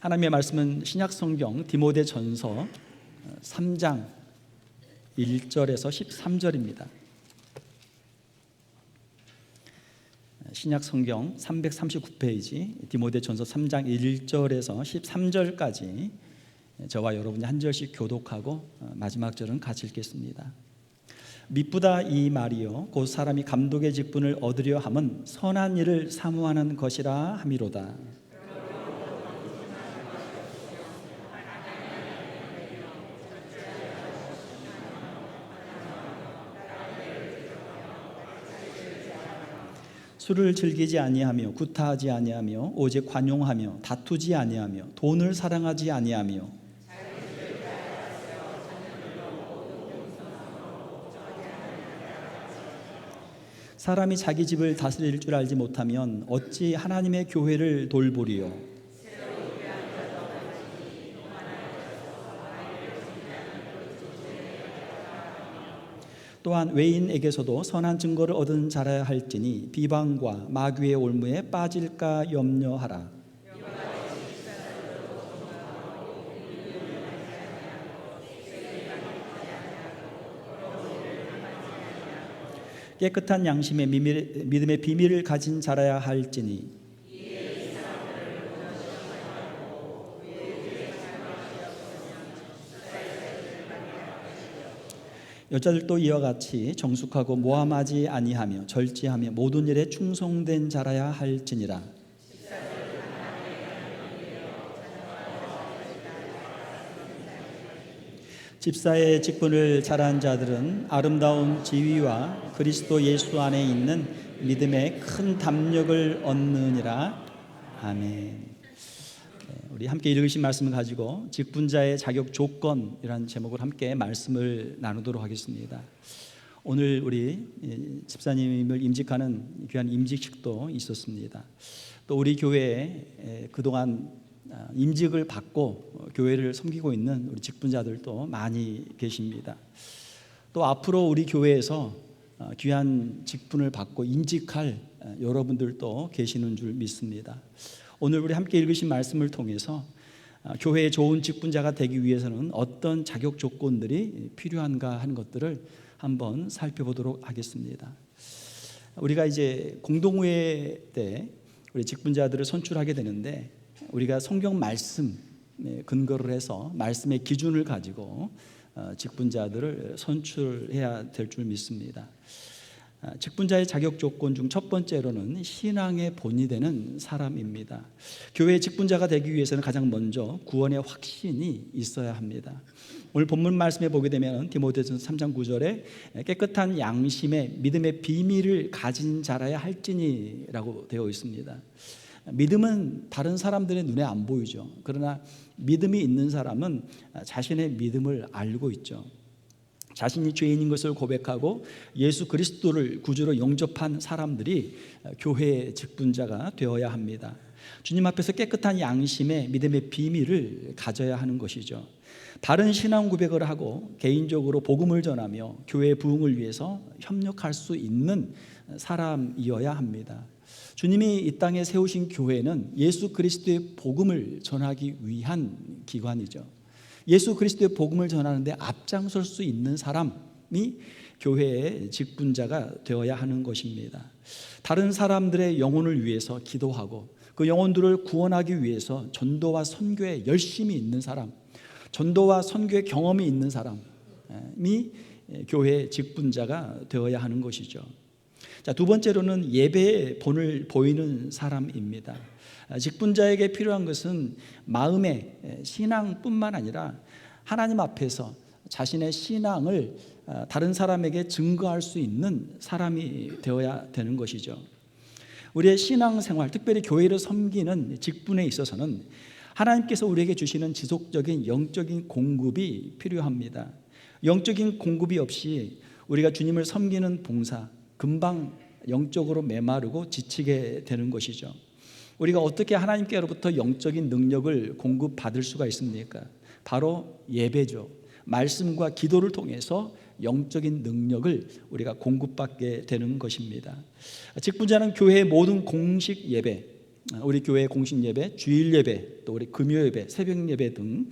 하나님의 말씀은 신약성경 디모데전서 3장 1절에서 13절입니다. 신약성경 339페이지 디모데전서 3장 1절에서 13절까지 저와 여러분이 한 절씩 교독하고 마지막 절은 같이 읽겠습니다. 미쁘다 이 말이요 곧 사람이 감독의 직분을 얻으려 함은 선한 일을 사모하는 것이라 함이로다. 술을 즐기지 아니하며 구타하지 아니하며 오직 관용하며 다투지 아니하며 돈을 사랑하지 아니하며 사람이 자기 집을 다스릴 줄 알지 못하면 어찌 하나님의 교회를 돌보리요. 또한 외인에게서도 선한 증거를 얻은 자라야 할지니 비방과 마귀의 올무에 빠질까 염려하라. 깨끗한 양심의 믿음의 비밀을 가진 자라야 할지니 여자들도 이와 같이 정숙하고 모함하지 아니하며 절제하며 모든 일에 충성된 자라야 할지니라. 집사의 직분을 잘한 자들은 아름다운 지위와 그리스도 예수 안에 있는 믿음의 큰 담력을 얻느니라. 아멘. 우리 함께 읽으신 말씀을 가지고 직분자의 자격 조건이라는 제목으로 함께 말씀을 나누도록 하겠습니다. 오늘 우리 집사님을 임직하는 귀한 임직식도 있었습니다. 또 우리 교회에 그동안 임직을 받고 교회를 섬기고 있는 우리 직분자들도 많이 계십니다. 또 앞으로 우리 교회에서 귀한 직분을 받고 임직할 여러분들도 계시는 줄 믿습니다. 오늘 우리 함께 읽으신 말씀을 통해서 교회의 좋은 직분자가 되기 위해서는 어떤 자격 조건들이 필요한가 하는 것들을 한번 살펴보도록 하겠습니다. 우리가 이제 공동회 때 우리 직분자들을 선출하게 되는데 우리가 성경 말씀에 근거를 해서 말씀의 기준을 가지고 직분자들을 선출해야 될 줄 믿습니다. 직분자의 자격 조건 중 첫 번째로는 신앙의 본이 되는 사람입니다. 교회의 직분자가 되기 위해서는 가장 먼저 구원의 확신이 있어야 합니다. 오늘 본문 말씀에 보게 되면 디모데전서 3장 9절에 깨끗한 양심의 믿음의 비밀을 가진 자라야 할지니라고 되어 있습니다. 믿음은 다른 사람들의 눈에 안 보이죠. 그러나 믿음이 있는 사람은 자신의 믿음을 알고 있죠. 자신이 죄인인 것을 고백하고 예수 그리스도를 구주로 영접한 사람들이 교회의 직분자가 되어야 합니다. 주님 앞에서 깨끗한 양심의 믿음의 비밀을 가져야 하는 것이죠. 바른 신앙 고백을 하고 개인적으로 복음을 전하며 교회의 부흥을 위해서 협력할 수 있는 사람이어야 합니다. 주님이 이 땅에 세우신 교회는 예수 그리스도의 복음을 전하기 위한 기관이죠. 예수 그리스도의 복음을 전하는데 앞장설 수 있는 사람이 교회의 직분자가 되어야 하는 것입니다. 다른 사람들의 영혼을 위해서 기도하고 그 영혼들을 구원하기 위해서 전도와 선교에 열심히 있는 사람, 전도와 선교의 경험이 있는 사람이 교회의 직분자가 되어야 하는 것이죠. 자, 두 번째로는 예배의 본을 보이는 사람입니다. 직분자에게 필요한 것은 마음의 신앙뿐만 아니라 하나님 앞에서 자신의 신앙을 다른 사람에게 증거할 수 있는 사람이 되어야 되는 것이죠. 우리의 신앙생활, 특별히 교회를 섬기는 직분에 있어서는 하나님께서 우리에게 주시는 지속적인 영적인 공급이 필요합니다. 영적인 공급이 없이 우리가 주님을 섬기는 봉사, 금방 영적으로 메마르고 지치게 되는 것이죠. 우리가 어떻게 하나님께로부터 영적인 능력을 공급받을 수가 있습니까? 바로 예배죠. 말씀과 기도를 통해서 영적인 능력을 우리가 공급받게 되는 것입니다. 직분자는 교회의 모든 공식 예배, 우리 교회 공식 예배, 주일 예배, 또 우리 금요 예배, 새벽 예배 등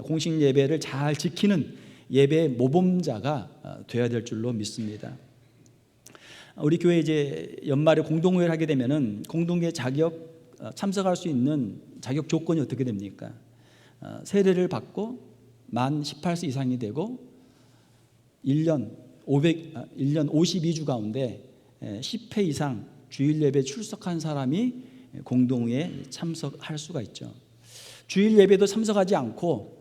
공식 예배를 잘 지키는 예배 모범자가 되어야 될 줄로 믿습니다. 우리 교회 이제 연말에 공동회를 하게 되면은 공동회 자격 참석할 수 있는 자격 조건이 어떻게 됩니까? 세례를 받고 만 18세 이상이 되고 1년 52주 가운데 10회 이상 주일 예배 출석한 사람이 공동회에 참석할 수가 있죠. 주일 예배도 참석하지 않고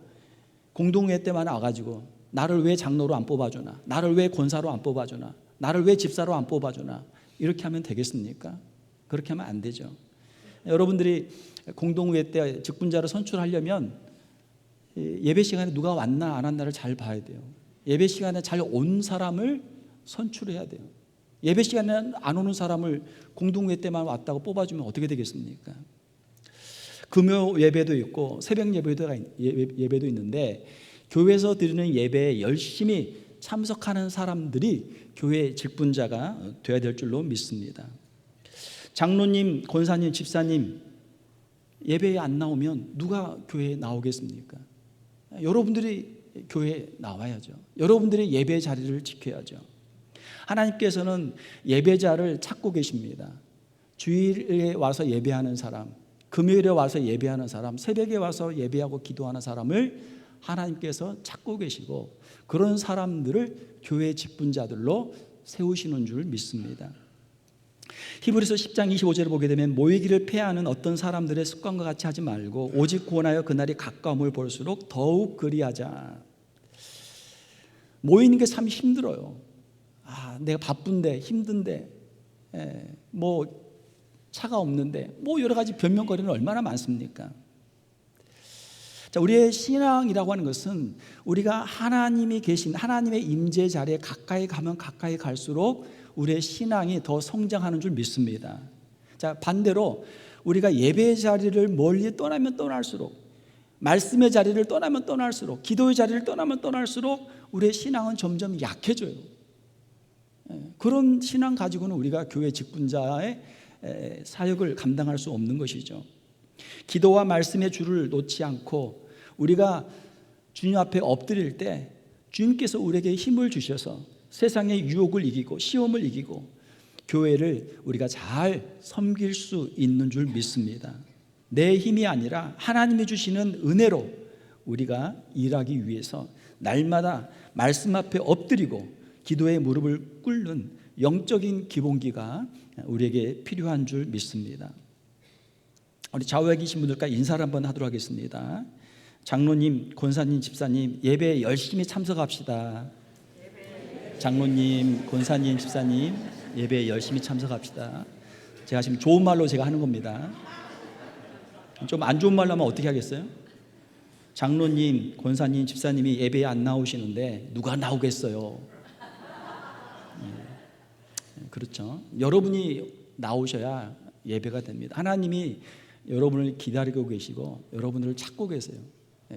공동회 때만 와가지고 나를 왜 장로로 안 뽑아주나, 나를 왜 권사로 안 뽑아주나, 나를 왜 집사로 안 뽑아주나, 이렇게 하면 되겠습니까? 그렇게 하면 안 되죠. 여러분들이 공동회 때 직분자를 선출하려면 예배 시간에 누가 왔나 안 왔나를 잘 봐야 돼요. 예배 시간에 잘 온 사람을 선출해야 돼요. 예배 시간에 안 오는 사람을 공동회 때만 왔다고 뽑아주면 어떻게 되겠습니까? 금요 예배도 있고 새벽 예배도 있는데 교회에서 드리는 예배에 열심히 참석하는 사람들이 교회 직분자가 되어야 될 줄로 믿습니다. 장로님, 권사님, 집사님 예배에 안 나오면 누가 교회에 나오겠습니까? 여러분들이 교회에 나와야죠. 여러분들이 예배 자리를 지켜야죠. 하나님께서는 예배자를 찾고 계십니다. 주일에 와서 예배하는 사람, 금요일에 와서 예배하는 사람, 새벽에 와서 예배하고 기도하는 사람을 하나님께서 찾고 계시고 그런 사람들을 교회 직분자들로 세우시는 줄 믿습니다. 히브리서 10장 25절을 보게 되면 모이기를 폐하는 어떤 사람들의 습관과 같이 하지 말고 오직 구원하여 그날이 가까움을 볼수록 더욱 그리하자. 모이는 게 참 힘들어요. 내가 바쁜데 힘든데 뭐 차가 없는데 뭐 여러 가지 변명거리는 얼마나 많습니까? 자, 우리의 신앙이라고 하는 것은 우리가 하나님이 계신 하나님의 임재 자리에 가까이 가면 가까이 갈수록 우리의 신앙이 더 성장하는 줄 믿습니다. 자, 반대로 우리가 예배의 자리를 멀리 떠나면 떠날수록, 말씀의 자리를 떠나면 떠날수록, 기도의 자리를 떠나면 떠날수록 우리의 신앙은 점점 약해져요. 그런 신앙 가지고는 우리가 교회 직분자의 사역을 감당할 수 없는 것이죠. 기도와 말씀의 줄을 놓지 않고 우리가 주님 앞에 엎드릴 때 주님께서 우리에게 힘을 주셔서 세상의 유혹을 이기고 시험을 이기고 교회를 우리가 잘 섬길 수 있는 줄 믿습니다. 내 힘이 아니라 하나님이 주시는 은혜로 우리가 일하기 위해서 날마다 말씀 앞에 엎드리고 기도의 무릎을 꿇는 영적인 기본기가 우리에게 필요한 줄 믿습니다. 우리 좌우에 계신 분들과 인사를 한번 하도록 하겠습니다. 장로님, 권사님, 집사님 예배에 열심히 참석합시다. 장로님, 권사님, 집사님 예배에 열심히 참석합시다. 제가 지금 좋은 말로 제가 하는 겁니다. 좀 안 좋은 말로 하면 어떻게 하겠어요? 장로님, 권사님, 집사님이 예배에 안 나오시는데 누가 나오겠어요? 그렇죠. 여러분이 나오셔야 예배가 됩니다. 하나님이 여러분을 기다리고 계시고 여러분들을 찾고 계세요.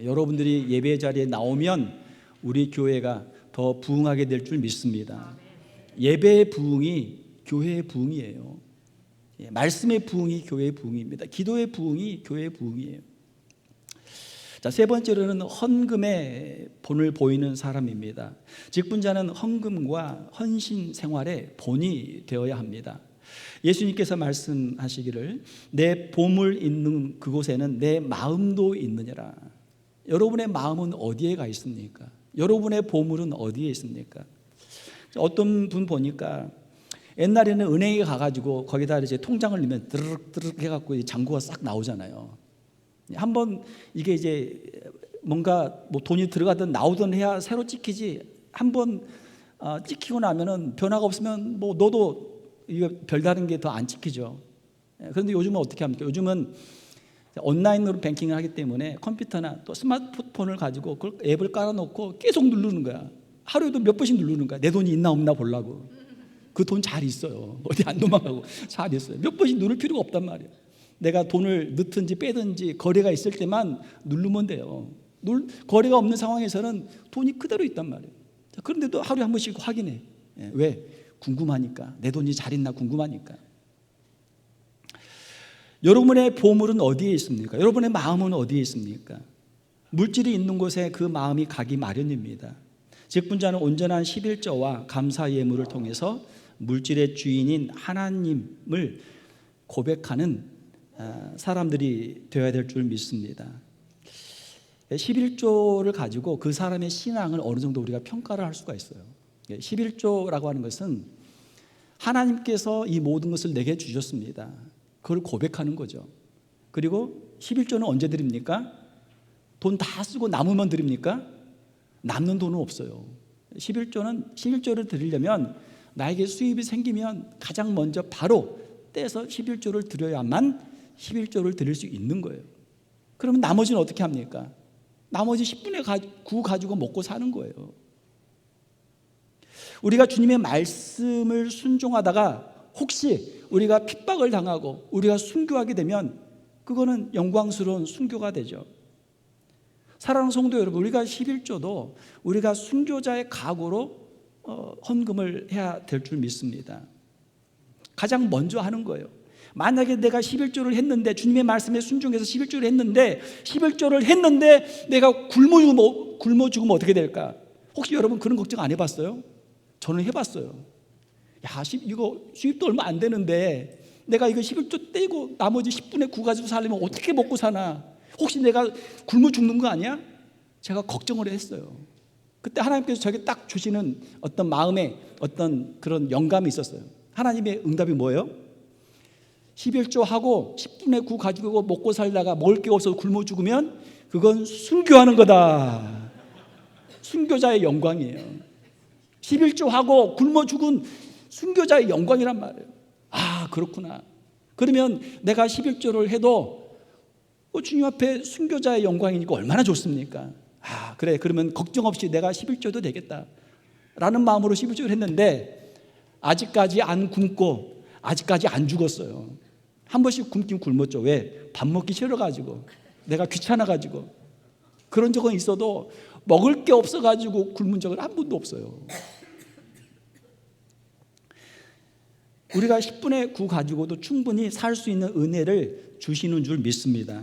여러분들이 예배 자리에 나오면 우리 교회가 더 부흥하게 될 줄 믿습니다. 예배의 부흥이 교회의 부흥이에요. 말씀의 부흥이 교회의 부흥입니다. 기도의 부흥이 교회의 부흥이에요. 자, 세 번째로는 헌금의 본을 보이는 사람입니다. 직분자는 헌금과 헌신 생활의 본이 되어야 합니다. 예수님께서 말씀하시기를 내 보물 있는 그곳에는 내 마음도 있느니라. 여러분의 마음은 어디에 가 있습니까? 여러분의 보물은 어디에 있습니까? 어떤 분 보니까 옛날에는 은행에 가가지고 거기다 이제 통장을 넣으면 드르륵 해갖고 잔고가 싹 나오잖아요. 한번 이게 이제 뭔가 뭐 돈이 들어가든 나오든 해야 새로 찍히지. 한번 찍히고 나면은 변화가 없으면 뭐 너도 이거 별다른 게 더 안 찍히죠. 그런데 요즘은 어떻게 합니까? 요즘은 온라인으로 뱅킹을 하기 때문에 컴퓨터나 또 스마트폰을 가지고 그걸 앱을 깔아놓고 계속 누르는 거야. 하루에도 몇 번씩 누르는 거야. 내 돈이 있나 없나 보려고. 그 돈 잘 있어요. 어디 안 도망가고 잘 있어요. 몇 번씩 누를 필요가 없단 말이에요. 내가 돈을 넣든지 빼든지 거래가 있을 때만 누르면 돼요. 거래가 없는 상황에서는 돈이 그대로 있단 말이에요. 그런데도 하루에 한 번씩 확인해. 왜? 궁금하니까. 내 돈이 잘 있나 궁금하니까. 여러분의 보물은 어디에 있습니까? 여러분의 마음은 어디에 있습니까? 물질이 있는 곳에 그 마음이 가기 마련입니다. 직분자는 온전한 11조와 감사 예물을 통해서 물질의 주인인 하나님을 고백하는 사람들이 되어야 될 줄 믿습니다. 11조를 가지고 그 사람의 신앙을 어느 정도 우리가 평가를 할 수가 있어요. 11조라고 하는 것은 하나님께서 이 모든 것을 내게 주셨습니다. 그걸 고백하는 거죠. 그리고 11조는 언제 드립니까? 돈 다 쓰고 남으면 드립니까? 남는 돈은 없어요. 11조를 드리려면 나에게 수입이 생기면 가장 먼저 바로 떼서 11조를 드려야만 11조를 드릴 수 있는 거예요. 그러면 나머지는 어떻게 합니까? 나머지 10분의 9 가지고 먹고 사는 거예요. 우리가 주님의 말씀을 순종하다가 혹시 우리가 핍박을 당하고 우리가 순교하게 되면 그거는 영광스러운 순교가 되죠. 사랑하는 성도 여러분, 우리가 11조도 우리가 순교자의 각오로 헌금을 해야 될 줄 믿습니다. 가장 먼저 하는 거예요. 만약에 내가 11조를 했는데, 주님의 말씀에 순종해서 11조를 했는데 내가 굶어 죽으면 어떻게 될까? 혹시 여러분 그런 걱정 안 해봤어요? 저는 해봤어요. 야, 이거 수입도 얼마 안 되는데 내가 이거 11조 떼고 나머지 10분의 9 가지고 살려면 어떻게 먹고 사나? 혹시 내가 굶어 죽는 거 아니야? 제가 걱정을 했어요. 그때 하나님께서 저에게 딱 주시는 어떤 마음에 어떤 그런 영감이 있었어요. 하나님의 응답이 뭐예요? 11조 하고 10분의 9 가지고 먹고 살다가 먹을 게 없어서 굶어 죽으면 그건 순교하는 거다. 순교자의 영광이에요. 11조 하고 굶어 죽은 순교자의 영광이란 말이에요. 아, 그렇구나. 그러면 내가 11조를 해도 주님 앞에 순교자의 영광이니까 얼마나 좋습니까? 아, 그래, 그러면 걱정 없이 내가 11조도 되겠다 라는 마음으로 11조를 했는데 아직까지 안 굶고 아직까지 안 죽었어요. 한 번씩 굶긴 굶었죠. 왜? 밥 먹기 싫어가지고, 내가 귀찮아가지고. 그런 적은 있어도 먹을 게 없어가지고 굶은 적은 한 번도 없어요. 우리가 10분의 9 가지고도 충분히 살 수 있는 은혜를 주시는 줄 믿습니다.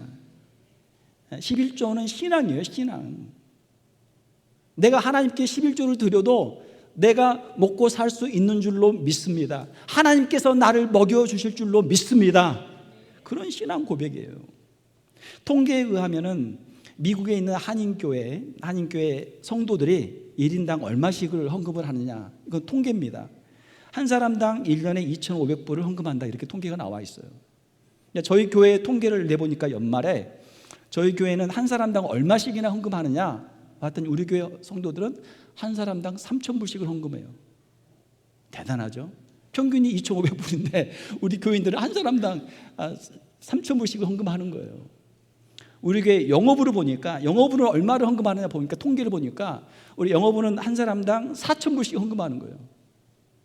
11조는 신앙이에요. 신앙. 내가 하나님께 11조를 드려도 내가 먹고 살 수 있는 줄로 믿습니다. 하나님께서 나를 먹여주실 줄로 믿습니다. 그런 신앙 고백이에요. 통계에 의하면 미국에 있는 한인교회 성도들이 1인당 얼마씩을 헌금을 하느냐, 이건 통계입니다. 한 사람당 1년에 2,500불을 헌금한다, 이렇게 통계가 나와 있어요. 저희 교회 통계를 내보니까 연말에 저희 교회는 한 사람당 얼마씩이나 헌금하느냐 봤더니 우리 교회 성도들은 한 사람당 3,000불씩을 헌금해요. 대단하죠? 평균이 2,500불인데 우리 교인들은 한 사람당 3,000불씩을 헌금하는 거예요. 우리 교회 영어부를 보니까, 영어부는 얼마를 헌금하느냐 보니까, 통계를 보니까 우리 영어부는 한 사람당 4,000불씩 헌금하는 거예요.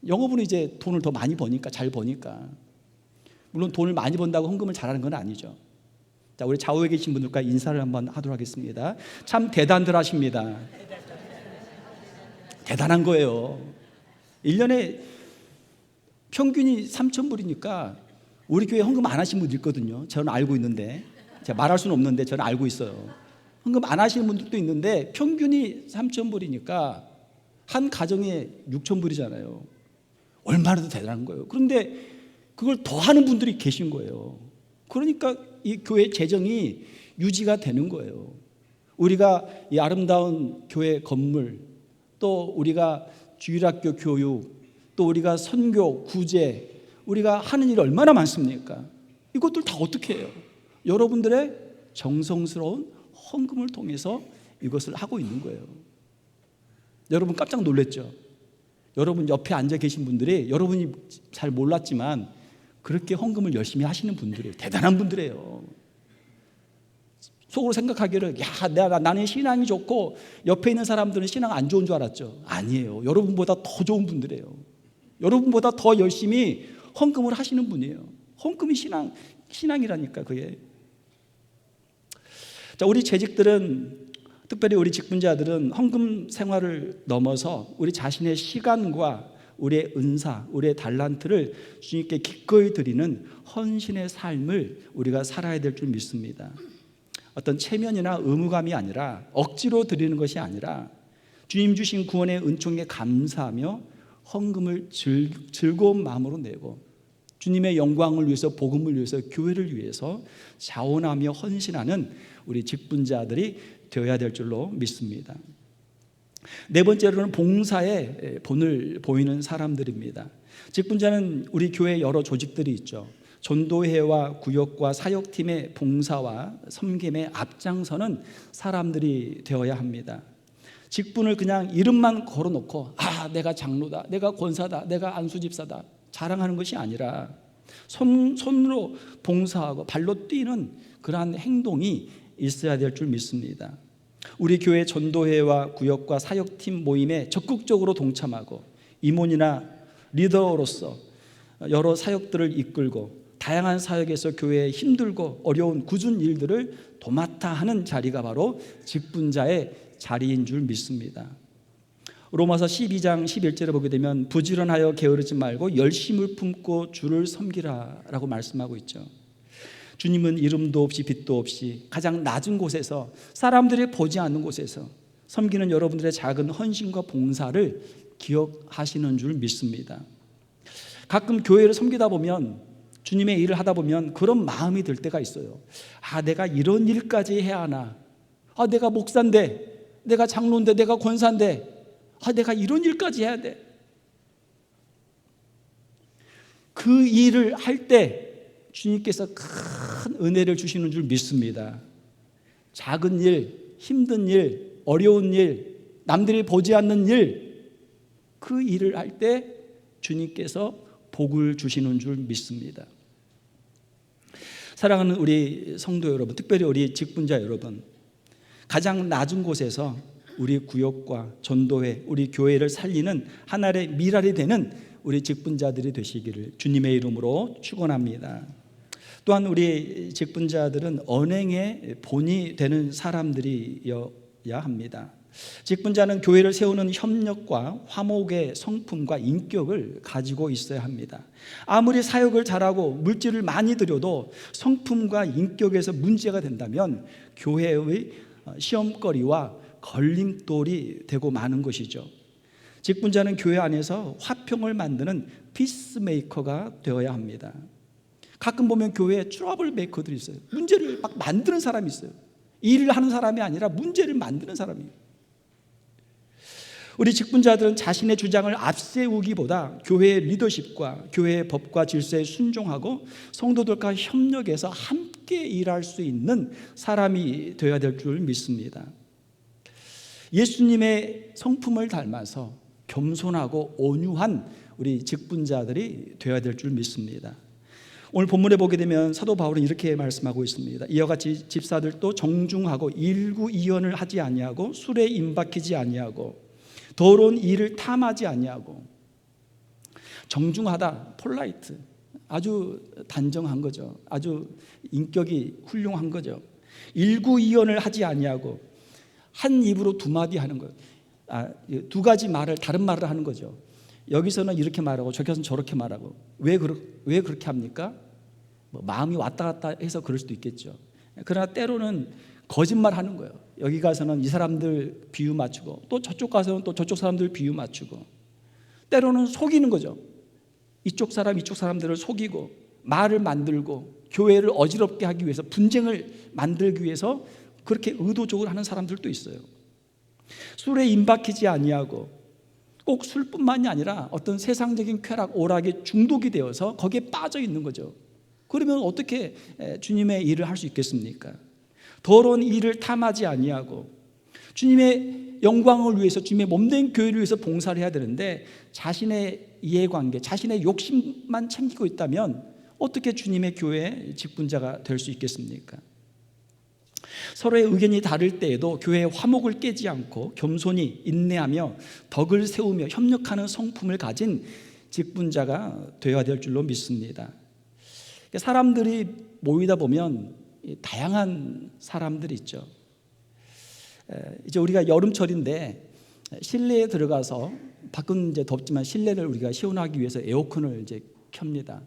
영어부는 이제 돈을 더 많이 버니까, 잘 버니까. 물론 돈을 많이 번다고 헌금을 잘하는 건 아니죠. 자, 우리 좌우에 계신 분들과 인사를 한번 하도록 하겠습니다. 참 대단들 하십니다. 대단한 거예요. 1년에 평균이 3,000불이니까 우리 교회 헌금 안 하신 분들 있거든요. 저는 알고 있는데, 제가 말할 수는 없는데 저는 알고 있어요. 헌금 안 하시는 분들도 있는데 평균이 3,000불이니까 한 가정에 6,000불이잖아요. 얼마나 더 대단한 거예요. 그런데 그걸 더 하는 분들이 계신 거예요. 그러니까 이 교회 재정이 유지가 되는 거예요. 우리가 이 아름다운 교회 건물, 또 우리가 주일학교 교육, 또 우리가 선교, 구제, 우리가 하는 일이 얼마나 많습니까? 이것들 다 어떻게 해요? 여러분들의 정성스러운 헌금을 통해서 이것을 하고 있는 거예요. 여러분 깜짝 놀랐죠? 여러분 옆에 앉아 계신 분들이, 여러분이 잘 몰랐지만 그렇게 헌금을 열심히 하시는 분들이에요. 대단한 분들이에요. 속으로 생각하기를, 야, 나는 신앙이 좋고 옆에 있는 사람들은 신앙 안 좋은 줄 알았죠. 아니에요. 여러분보다 더 좋은 분들이에요. 여러분보다 더 열심히 헌금을 하시는 분이에요. 헌금이 신앙이라니까, 그게. 자, 우리 재직들은, 특별히 우리 직분자들은 헌금 생활을 넘어서 우리 자신의 시간과 우리의 은사, 우리의 달란트를 주님께 기꺼이 드리는 헌신의 삶을 우리가 살아야 될 줄 믿습니다. 어떤 체면이나 의무감이 아니라 억지로 드리는 것이 아니라 주님 주신 구원의 은총에 감사하며 헌금을 즐거운 마음으로 내고 주님의 영광을 위해서, 복음을 위해서, 교회를 위해서 자원하며 헌신하는 우리 직분자들이 되어야 될 줄로 믿습니다. 네 번째로는 봉사의 본을 보이는 사람들입니다. 직분자는 우리 교회 여러 조직들이 있죠. 전도회와 구역과 사역팀의 봉사와 섬김에 앞장서는 사람들이 되어야 합니다. 직분을 그냥 이름만 걸어놓고 내가 장로다, 내가 권사다, 내가 안수집사다 자랑하는 것이 아니라 손으로 봉사하고 발로 뛰는 그러한 행동이 있어야 될 줄 믿습니다. 우리 교회 전도회와 구역과 사역팀 모임에 적극적으로 동참하고 임원이나 리더로서 여러 사역들을 이끌고 다양한 사역에서 교회의 힘들고 어려운 굳은 일들을 도맡아 하는 자리가 바로 직분자의 자리인 줄 믿습니다. 로마서 12장 11절에 보게 되면 부지런하여 게으르지 말고 열심을 품고 주를 섬기라 라고 말씀하고 있죠. 주님은 이름도 없이 빛도 없이 가장 낮은 곳에서 사람들이 보지 않는 곳에서 섬기는 여러분들의 작은 헌신과 봉사를 기억하시는 줄 믿습니다. 가끔 교회를 섬기다 보면, 주님의 일을 하다 보면 그런 마음이 들 때가 있어요. 내가 이런 일까지 해야 하나? 내가 목사인데, 내가 장로인데, 내가 권사인데, 내가 이런 일까지 해야 돼. 그 일을 할 때 주님께서 큰 은혜를 주시는 줄 믿습니다. 작은 일, 힘든 일, 어려운 일, 남들이 보지 않는 일, 그 일을 할 때 주님께서 복을 주시는 줄 믿습니다. 사랑하는 우리 성도 여러분, 특별히 우리 직분자 여러분, 가장 낮은 곳에서 우리 구역과 전도회, 우리 교회를 살리는 하나의 미랄이 되는 우리 직분자들이 되시기를 주님의 이름으로 축원합니다. 또한 우리 직분자들은 언행의 본이 되는 사람들이어야 합니다. 직분자는 교회를 세우는 협력과 화목의 성품과 인격을 가지고 있어야 합니다. 아무리 사역을 잘하고 물질을 많이 들여도 성품과 인격에서 문제가 된다면 교회의 시험거리와 걸림돌이 되고 마는 것이죠. 직분자는 교회 안에서 화평을 만드는 피스메이커가 되어야 합니다. 가끔 보면 교회에 트러블 메이커들이 있어요. 문제를 막 만드는 사람이 있어요. 일을 하는 사람이 아니라 문제를 만드는 사람이에요. 우리 직분자들은 자신의 주장을 앞세우기보다 교회의 리더십과 교회의 법과 질서에 순종하고 성도들과 협력해서 함께 일할 수 있는 사람이 되어야 될 줄 믿습니다. 예수님의 성품을 닮아서 겸손하고 온유한 우리 직분자들이 되어야 될 줄 믿습니다. 오늘 본문에 보게 되면 사도 바울은 이렇게 말씀하고 있습니다. 이와 같이 집사들도 정중하고 일구이연을 하지 아니하고 술에 임박히지 아니하고 더러운 일을 탐하지 아니하고. 정중하다, 폴라이트, 아주 단정한 거죠. 아주 인격이 훌륭한 거죠. 일구이연을 하지 아니하고 한 입으로 두 마디 하는 거예요. 두 가지 말을, 다른 말을 하는 거죠. 여기서는 이렇게 말하고 저기서는 저렇게 말하고. 왜 그렇게 합니까? 마음이 왔다 갔다 해서 그럴 수도 있겠죠. 그러나 때로는 거짓말 하는 거예요. 여기 가서는 이 사람들 비유 맞추고 또 저쪽 가서는 또 저쪽 사람들 비유 맞추고, 때로는 속이는 거죠. 이쪽 사람들을 속이고 말을 만들고 교회를 어지럽게 하기 위해서, 분쟁을 만들기 위해서 그렇게 의도적으로 하는 사람들도 있어요. 술에 임박히지 아니하고, 꼭 술뿐만이 아니라 어떤 세상적인 쾌락, 오락에 중독이 되어서 거기에 빠져 있는 거죠. 그러면 어떻게 주님의 일을 할 수 있겠습니까? 더러운 일을 탐하지 아니하고, 주님의 영광을 위해서, 주님의 몸된 교회를 위해서 봉사를 해야 되는데 자신의 이해관계, 자신의 욕심만 챙기고 있다면 어떻게 주님의 교회의 직분자가 될 수 있겠습니까? 서로의 의견이 다를 때에도 교회의 화목을 깨지 않고 겸손히 인내하며 덕을 세우며 협력하는 성품을 가진 직분자가 되어야 될 줄로 믿습니다. 사람들이 모이다 보면 다양한 사람들이 있죠. 이제 우리가 여름철인데 실내에 들어가서 밖은 이제 덥지만 실내를 우리가 시원하기 위해서 에어컨을 이제 켭니다.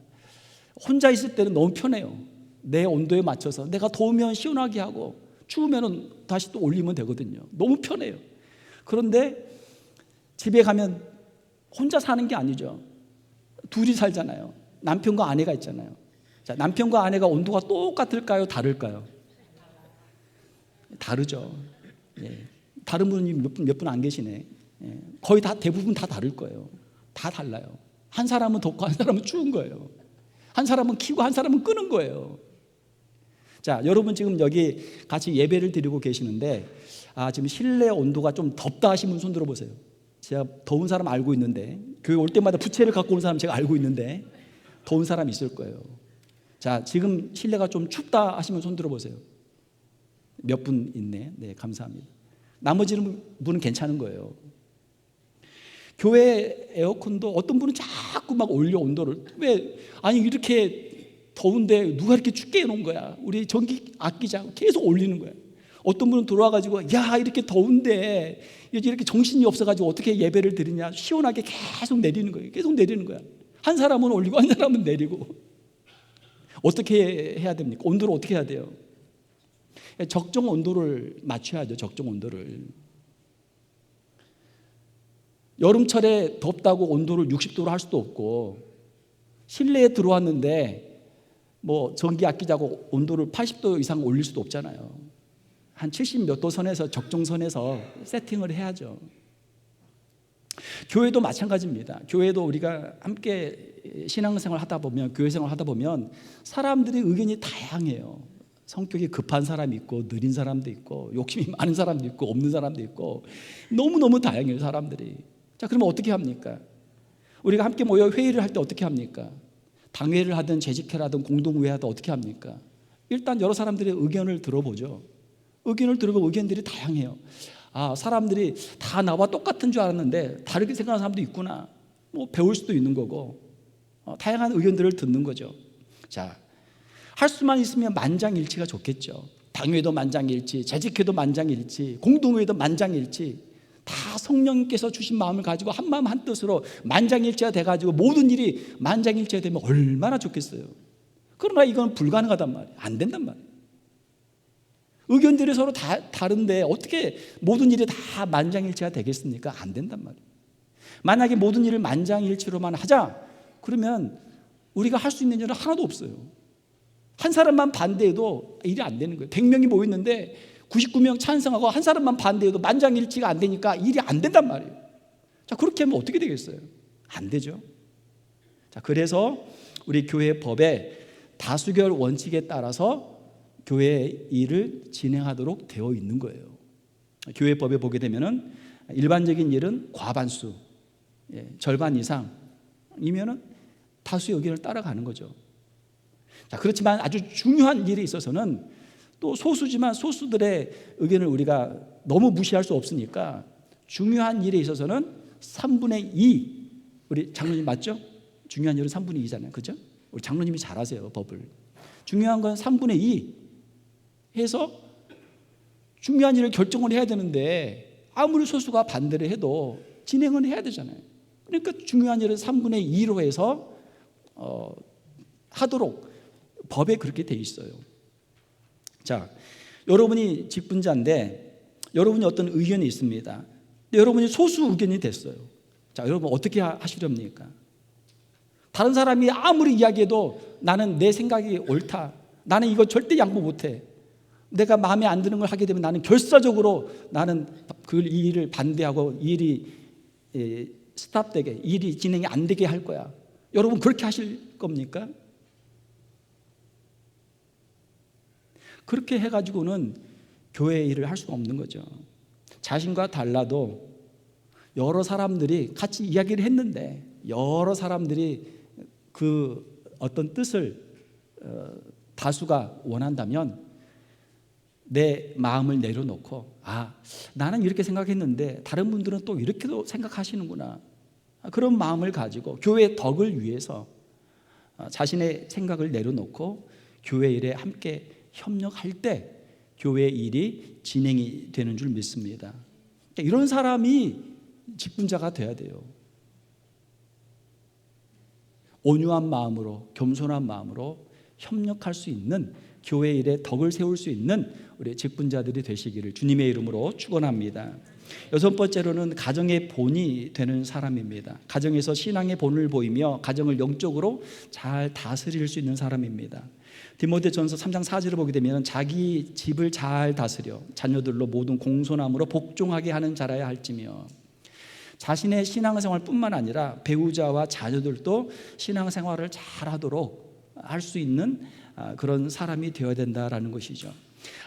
혼자 있을 때는 너무 편해요. 내 온도에 맞춰서 내가 더우면 시원하게 하고 추우면은 다시 또 올리면 되거든요. 너무 편해요. 그런데 집에 가면 혼자 사는 게 아니죠. 둘이 살잖아요. 남편과 아내가 있잖아요. 자, 남편과 아내가 온도가 똑같을까요? 다를까요? 다르죠. 예. 다른 분이 몇 분 안 계시네. 예. 거의 다 대부분 다 다를 거예요. 다 달라요. 한 사람은 덥고 한 사람은 추운 거예요. 한 사람은 켜고 한 사람은 끄는 거예요. 자, 여러분 지금 여기 같이 예배를 드리고 계시는데 지금 실내 온도가 좀 덥다 하시면 손 들어보세요. 제가 더운 사람 알고 있는데 교회 올 때마다 부채를 갖고 오는 사람 제가 알고 있는데 더운 사람 있을 거예요. 자, 지금 실내가 좀 춥다 하시면 손 들어보세요. 몇 분 있네. 네, 감사합니다. 나머지 분은 괜찮은 거예요. 교회 에어컨도 어떤 분은 자꾸 막 올려 온도를. 왜? 아니 이렇게 더운데 누가 이렇게 춥게 해놓은 거야. 우리 전기 아끼자 계속 올리는 거야. 어떤 분은 들어와가지고 야 이렇게 더운데 이렇게 정신이 없어가지고 어떻게 예배를 드리냐. 시원하게 계속 내리는 거예요. 계속 내리는 거야. 한 사람은 올리고 한 사람은 내리고. 어떻게 해야 됩니까? 온도를 어떻게 해야 돼요? 적정 온도를 맞춰야죠. 적정 온도를. 여름철에 덥다고 온도를 60도로 할 수도 없고 실내에 들어왔는데 뭐 전기 아끼자고 온도를 80도 이상 올릴 수도 없잖아요. 한 70 몇 도 선에서 적정선에서 세팅을 해야죠. 교회도 마찬가지입니다. 교회도 우리가 함께 신앙생활 하다 보면 교회 생활 하다 보면 사람들의 의견이 다양해요. 성격이 급한 사람이 있고 느린 사람도 있고 욕심이 많은 사람도 있고 없는 사람도 있고 너무너무 다양해요 사람들이. 자, 그러면 어떻게 합니까? 우리가 함께 모여 회의를 할 때 어떻게 합니까? 당회를 하든 재직회라든 공동회 하든 어떻게 합니까? 일단 여러 사람들의 의견을 들어보죠. 의견을 들어보면 의견들이 다양해요. 사람들이 다 나와 똑같은 줄 알았는데 다르게 생각하는 사람도 있구나. 뭐 배울 수도 있는 거고 다양한 의견들을 듣는 거죠. 자, 할 수만 있으면 만장일치가 좋겠죠. 당회도 만장일치, 재직회도 만장일치, 공동회도 만장일치. 다 성령께서 주신 마음을 가지고 한 마음 한 뜻으로 만장일치가 돼가지고 모든 일이 만장일치가 되면 얼마나 좋겠어요. 그러나 이건 불가능하단 말이에요. 안 된단 말이에요. 의견들이 서로 다 다른데 어떻게 모든 일이 다 만장일치가 되겠습니까? 안 된단 말이에요. 만약에 모든 일을 만장일치로만 하자 그러면 우리가 할 수 있는 일은 하나도 없어요. 한 사람만 반대해도 일이 안 되는 거예요. 100명이 모였는데 99명 찬성하고 한 사람만 반대해도 만장일치가 안 되니까 일이 안 된단 말이에요. 자, 그렇게 하면 어떻게 되겠어요? 안 되죠. 자, 그래서 우리 교회 법에 다수결 원칙에 따라서 교회 일을 진행하도록 되어 있는 거예요. 교회 법에 보게 되면은 일반적인 일은 과반수, 절반 이상이면은 다수의 의견을 따라가는 거죠. 자, 그렇지만 아주 중요한 일에 있어서는 또 소수지만 소수들의 의견을 우리가 너무 무시할 수 없으니까 중요한 일에 있어서는 3분의 2 우리 장로님 맞죠? 중요한 일은 3분의 2잖아요. 그죠? 우리 장로님이 잘 아세요 법을. 중요한 건 3분의 2 해서 중요한 일을 결정을 해야 되는데 아무리 소수가 반대를 해도 진행은 해야 되잖아요. 그러니까 중요한 일은 3분의 2로 해서 하도록 법에 그렇게 돼 있어요. 자, 여러분이 직분자인데 여러분이 어떤 의견이 있습니다. 여러분이 소수 의견이 됐어요. 자, 여러분 어떻게 하시렵니까? 다른 사람이 아무리 이야기해도 나는 내 생각이 옳다. 나는 이거 절대 양보 못해. 내가 마음에 안 드는 걸 하게 되면 나는 결사적으로 나는 이 일을 반대하고 이 일이 스탑되게, 일이 진행이 안 되게 할 거야. 여러분 그렇게 하실 겁니까? 그렇게 해가지고는 교회 일을 할 수가 없는 거죠. 자신과 달라도 여러 사람들이 같이 이야기를 했는데 여러 사람들이 그 어떤 뜻을 다수가 원한다면 내 마음을 내려놓고 나는 이렇게 생각했는데 다른 분들은 또 이렇게도 생각하시는구나. 그런 마음을 가지고 교회의 덕을 위해서 자신의 생각을 내려놓고 교회 일에 함께 협력할 때 교회 일이 진행이 되는 줄 믿습니다. 이런 사람이 직분자가 돼야 돼요. 온유한 마음으로, 겸손한 마음으로 협력할 수 있는, 교회 일에 덕을 세울 수 있는 우리 직분자들이 되시기를 주님의 이름으로 축원합니다. 여섯 번째로는 가정의 본이 되는 사람입니다. 가정에서 신앙의 본을 보이며 가정을 영적으로 잘 다스릴 수 있는 사람입니다. 디모데전서 3장 4절을 보게 되면 자기 집을 잘 다스려 자녀들로 모든 공손함으로 복종하게 하는 자라야 할지며, 자신의 신앙생활뿐만 아니라 배우자와 자녀들도 신앙생활을 잘하도록 할 수 있는 그런 사람이 되어야 된다라는 것이죠.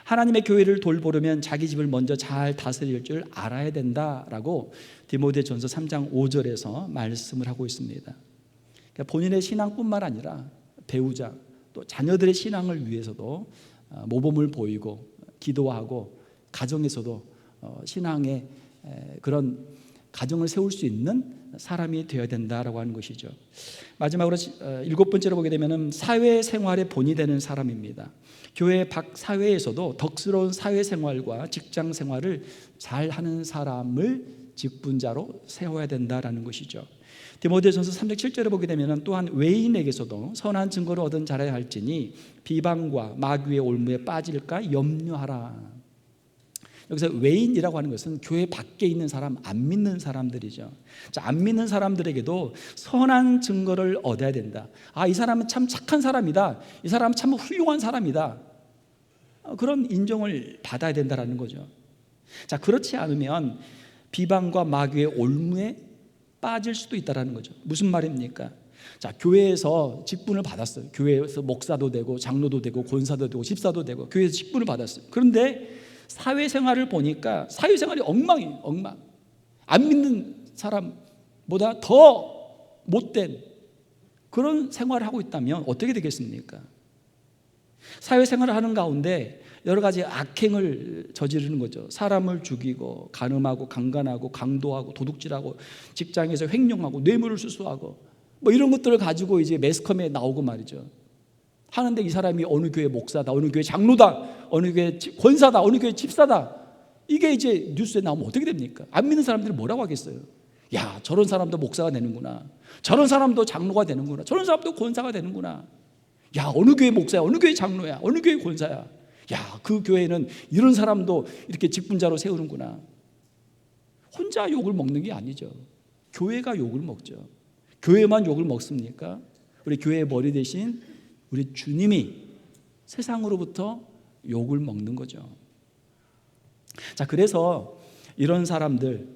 하나님의 교회를 돌보려면 자기 집을 먼저 잘 다스릴 줄 알아야 된다라고 디모데전서 3장 5절에서 말씀을 하고 있습니다. 그러니까 본인의 신앙뿐만 아니라 배우자 또 자녀들의 신앙을 위해서도 모범을 보이고 기도하고 가정에서도 신앙의 그런 가정을 세울 수 있는 사람이 되어야 된다라고 하는 것이죠. 마지막으로 일곱 번째로 보게 되면 사회생활의 본이 되는 사람입니다. 교회 밖 사회에서도 덕스러운 사회생활과 직장생활을 잘하는 사람을 직분자로 세워야 된다라는 것이죠. 디모데전서 3장 7절에 보게 되면 또한 외인에게서도 선한 증거를 얻은 자라야 할지니 비방과 마귀의 올무에 빠질까 염려하라. 여기서 외인이라고 하는 것은 교회 밖에 있는 사람, 안 믿는 사람들이죠. 자, 안 믿는 사람들에게도 선한 증거를 얻어야 된다. 아, 이 사람은 참 착한 사람이다. 이 사람은 참 훌륭한 사람이다. 그런 인정을 받아야 된다는 거죠. 자, 그렇지 않으면 비방과 마귀의 올무에 빠질 수도 있다는 거죠. 무슨 말입니까? 자, 교회에서 직분을 받았어요. 교회에서 목사도 되고 장로도 되고 권사도 되고 집사도 되고 교회에서 직분을 받았어요. 그런데 사회생활을 보니까 사회생활이 엉망이에요. 엉망. 안 믿는 사람보다 더 못된 그런 생활을 하고 있다면 어떻게 되겠습니까? 사회생활을 하는 가운데 여러 가지 악행을 저지르는 거죠. 사람을 죽이고 간음하고 강간하고 강도하고 도둑질하고 직장에서 횡령하고 뇌물을 수수하고 뭐 이런 것들을 가지고 이제 매스컴에 나오고 말이죠. 하는데 이 사람이 어느 교회 목사다, 어느 교회 장로다, 어느 교회 권사다, 어느 교회 집사다, 이게 이제 뉴스에 나오면 어떻게 됩니까? 안 믿는 사람들이 뭐라고 하겠어요? 야, 저런 사람도 목사가 되는구나, 저런 사람도 장로가 되는구나, 저런 사람도 권사가 되는구나. 야, 어느 교회 목사야, 어느 교회 장로야, 어느 교회 권사야. 야, 그 교회는 이런 사람도 이렇게 직분자로 세우는구나. 혼자 욕을 먹는 게 아니죠. 교회가 욕을 먹죠. 교회만 욕을 먹습니까? 우리 교회의 머리 대신 우리 주님이 세상으로부터 욕을 먹는 거죠. 자, 그래서 이런 사람들,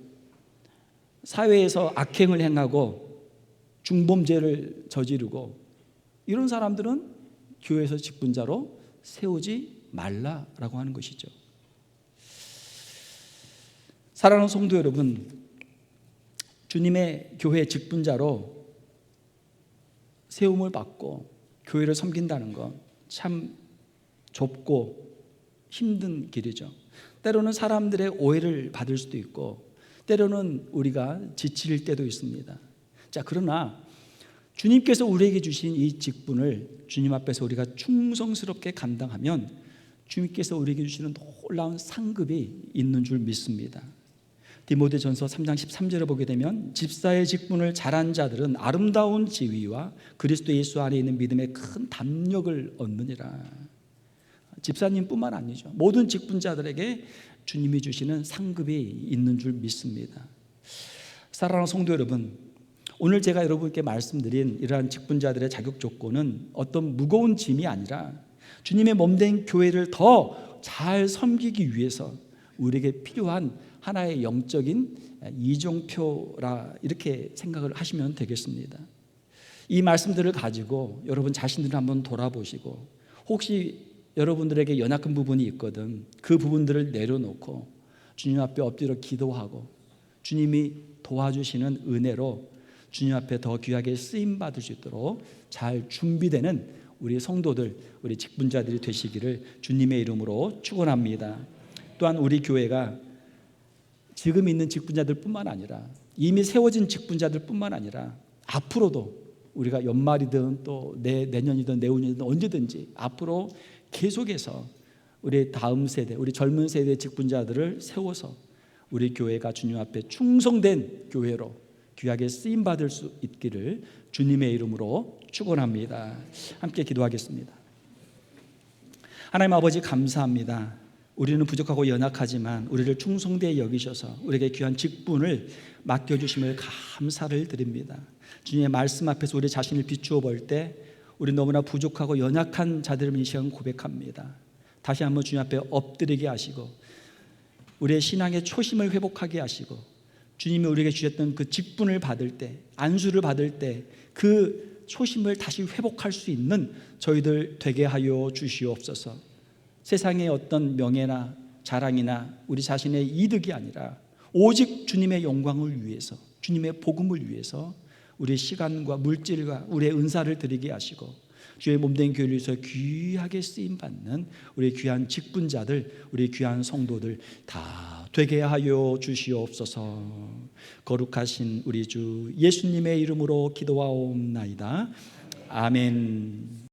사회에서 악행을 행하고 중범죄를 저지르고 이런 사람들은 교회에서 직분자로 세우지 말라라고 하는 것이죠. 사랑하는 성도 여러분, 주님의 교회 직분자로 세움을 받고 교회를 섬긴다는 건 참 좁고 힘든 길이죠. 때로는 사람들의 오해를 받을 수도 있고 때로는 우리가 지칠 때도 있습니다. 자, 그러나 주님께서 우리에게 주신 이 직분을 주님 앞에서 우리가 충성스럽게 감당하면 주님께서 우리에게 주시는 놀라운 상급이 있는 줄 믿습니다. 디모데전서 3장 13절을 보게 되면 집사의 직분을 잘한 자들은 아름다운 지위와 그리스도 예수 안에 있는 믿음의 큰 담력을 얻느니라. 집사님뿐만 아니죠. 모든 직분자들에게 주님이 주시는 상급이 있는 줄 믿습니다. 사랑하는 성도 여러분, 오늘 제가 여러분께 말씀드린 이러한 직분자들의 자격 조건은 어떤 무거운 짐이 아니라 주님의 몸된 교회를 더 잘 섬기기 위해서 우리에게 필요한 하나의 영적인 이정표라, 이렇게 생각을 하시면 되겠습니다. 이 말씀들을 가지고 여러분 자신들을 한번 돌아보시고, 혹시 여러분들에게 연약한 부분이 있거든 그 부분들을 내려놓고 주님 앞에 엎드려 기도하고 주님이 도와주시는 은혜로 주님 앞에 더 귀하게 쓰임받을 수 있도록 잘 준비되는 우리 성도들, 우리 직분자들이 되시기를 주님의 이름으로 축원합니다. 또한 우리 교회가 지금 있는 직분자들뿐만 아니라 이미 세워진 직분자들뿐만 아니라 앞으로도 우리가 연말이든 또 내년이든 내후년이든 언제든지 앞으로 계속해서 우리 다음 세대, 우리 젊은 세대의 직분자들을 세워서 우리 교회가 주님 앞에 충성된 교회로 귀하게 쓰임 받을 수 있기를 주님의 이름으로 축원합니다. 함께 기도하겠습니다. 하나님 아버지, 감사합니다. 우리는 부족하고 연약하지만 우리를 충성되이 여기셔서 우리에게 귀한 직분을 맡겨주심을 감사를 드립니다. 주님의 말씀 앞에서 우리 자신을 비추어 볼 때 우리 너무나 부족하고 연약한 자들임을 이 시간 고백합니다. 다시 한번 주님 앞에 엎드리게 하시고 우리의 신앙의 초심을 회복하게 하시고 주님이 우리에게 주셨던 그 직분을 받을 때, 안수를 받을 때 그 초심을 다시 회복할 수 있는 저희들 되게 하여 주시옵소서. 세상의 어떤 명예나 자랑이나 우리 자신의 이득이 아니라 오직 주님의 영광을 위해서, 주님의 복음을 위해서 우리의 시간과 물질과 우리의 은사를 드리게 하시고 주의 몸된 교회를 위해서 귀하게 쓰임받는 우리 귀한 직분자들, 우리 귀한 성도들 다 되게 하여 주시옵소서. 거룩하신 우리 주 예수님의 이름으로 기도하옵나이다. 아멘.